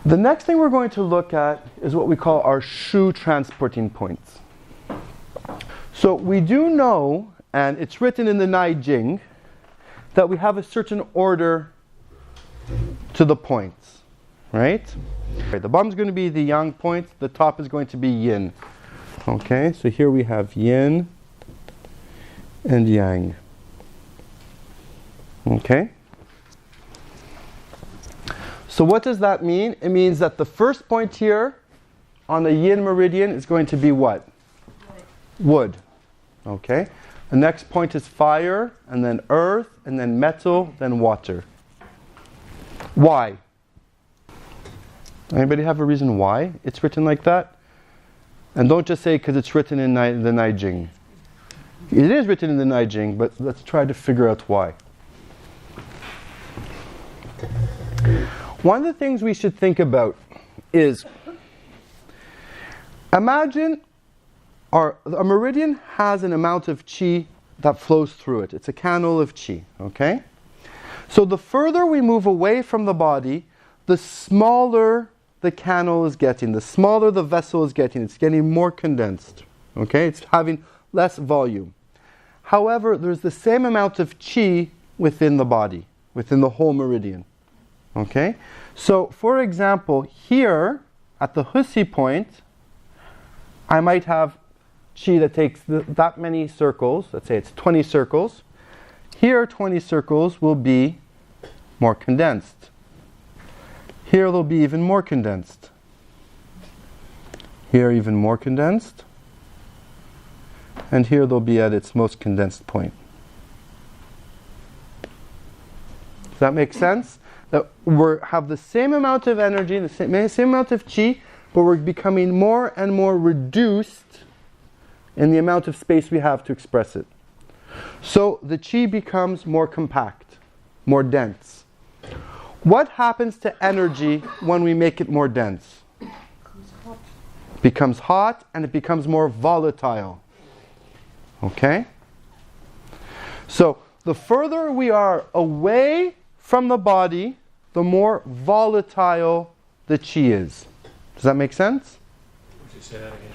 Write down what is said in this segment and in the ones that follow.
The next thing we're going to look at is what we call our Shu transporting points. So we do know, and it's written in the Neijing, that we have a certain order to the points, right? Okay, the bottom is going to be the yang point, the top is going to be yin. Okay, so here we have yin and yang. Okay? So what does that mean? It means that the first point here on the yin meridian is going to be what? Wood. Okay? The next point is fire, and then earth, and then metal, then water. Why? Anybody have a reason why it's written like that? And don't just say because it's written in the Neijing. It is written in the Neijing, but let's try to figure out why. One of the things we should think about is, imagine a meridian has an amount of qi that flows through it. It's a canal of qi, okay? So the further we move away from the body, the smaller the canal is getting, the smaller the vessel is getting. It's getting more condensed, okay? It's having less volume. However, there's the same amount of qi within the body, within the whole meridian. Okay? So, for example, here at the Husi point, I might have qi that takes that many circles. Let's say it's 20 circles. Here, 20 circles will be more condensed. Here they'll be even more condensed. Here even more condensed. And here they'll be at its most condensed point. Does that make sense? That we have the same amount of energy, the same amount of qi, but we're becoming more and more reduced in the amount of space we have to express it. So the qi becomes more compact, more dense. What happens to energy when we make it more dense? It becomes hot and it becomes more volatile. Okay? So the further we are away from the body, the more volatile the qi is. Does that make sense? Would you say that again?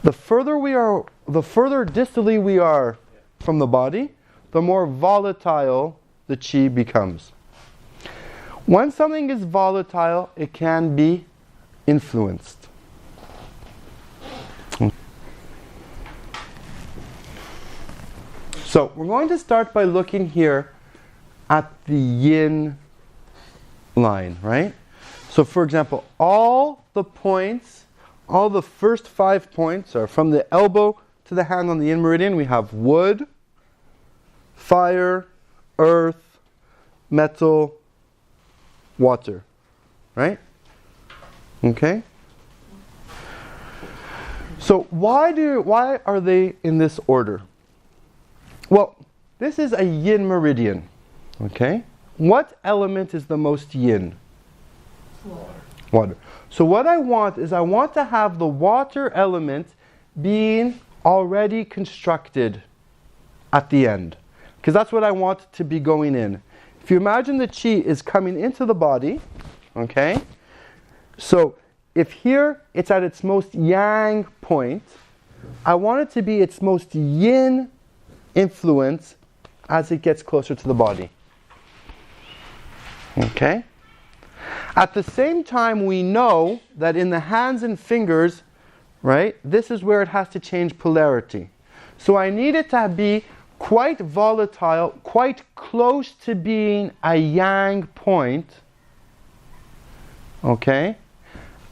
The further distally we are from the body, the more volatile the qi becomes. When something is volatile, it can be influenced. So we're going to start by looking here at the yin line, right? So for example, all the points, all the first 5 points are from the elbow to the hand on the yin meridian. We have wood, fire, earth, metal, water, right? Okay? So why are they in this order? Well, this is a yin meridian, okay? What element is the most yin? Water. So what I want is I want to have the water element being already constructed at the end, because that's what I want to be going in. If you imagine the qi is coming into the body, okay? So if here it's at its most yang point, I want it to be its most yin influence as it gets closer to the body. Okay? At the same time, we know that in the hands and fingers, right, this is where it has to change polarity. So I need it to be quite volatile, quite close to being a yang point, okay,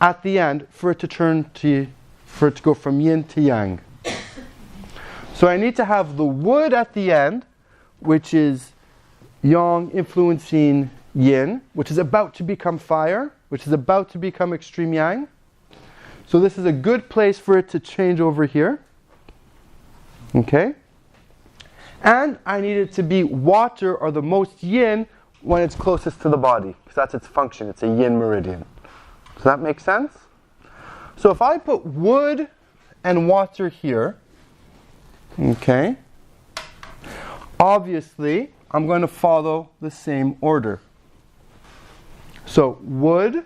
at the end for it to go from yin to yang. So I need to have the wood at the end, which is yang influencing yin, which is about to become fire, which is about to become extreme yang. So this is a good place for it to change over here. Okay? And I need it to be water or the most yin when it's closest to the body, because that's its function. It's a yin meridian. Does that make sense? So if I put wood and water here, okay, obviously I'm going to follow the same order. So wood,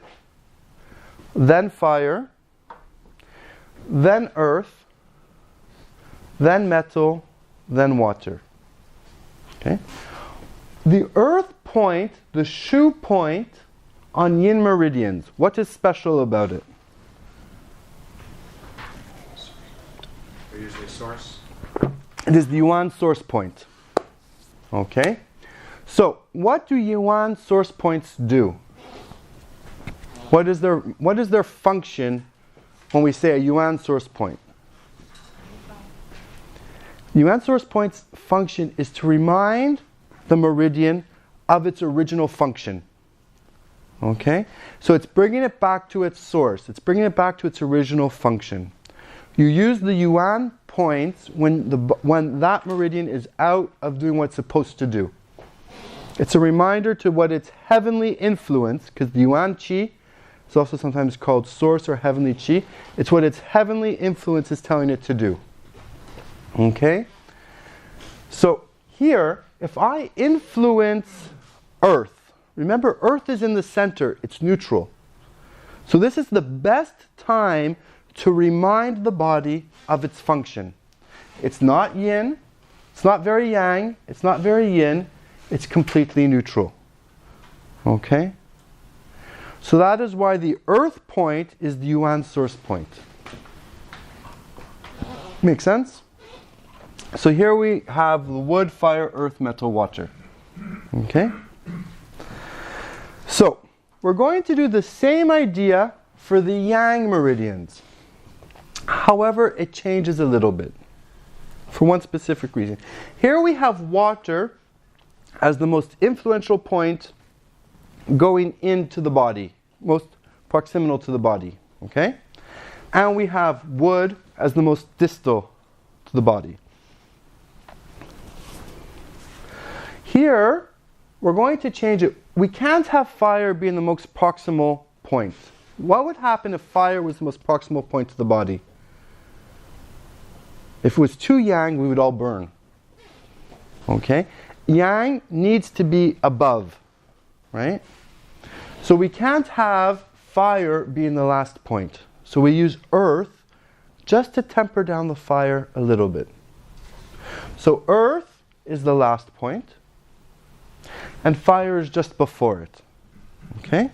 then fire, then earth, then metal, then water. Okay? The earth point, the Shu point on yin meridians, what is special about it? They're usually source. It is the yuan source point. Okay? So, what do yuan source points do? What is their function when we say a yuan source point? Yuan source point's function is to remind the meridian of its original function. Okay? So it's bringing it back to its source. It's bringing it back to its original function. You use the yuan points when that meridian is out of doing what it's supposed to do. It's a reminder to what its heavenly influence, because the yuan qi is also sometimes called source or heavenly qi. It's what its heavenly influence is telling it to do. Okay? So here, if I influence earth, remember earth is in the center, it's neutral. So this is the best time to remind the body of its function. It's not yin, it's not very yang, it's not very yin, it's completely neutral. Okay? So that is why the earth point is the yuan source point. Make sense? So here we have the wood, fire, earth, metal, water. Okay? So, we're going to do the same idea for the yang meridians. However, it changes a little bit. For one specific reason. Here we have water as the most influential point going into the body. Most proximal to the body. Okay? And we have wood as the most distal to the body. Here, we're going to change it. We can't have fire being the most proximal point. What would happen if fire was the most proximal point to the body? If it was too yang, we would all burn. Okay? Yang needs to be above. Right? So we can't have fire being the last point. So we use earth just to temper down the fire a little bit. So earth is the last point. And fire is just before it. Okay?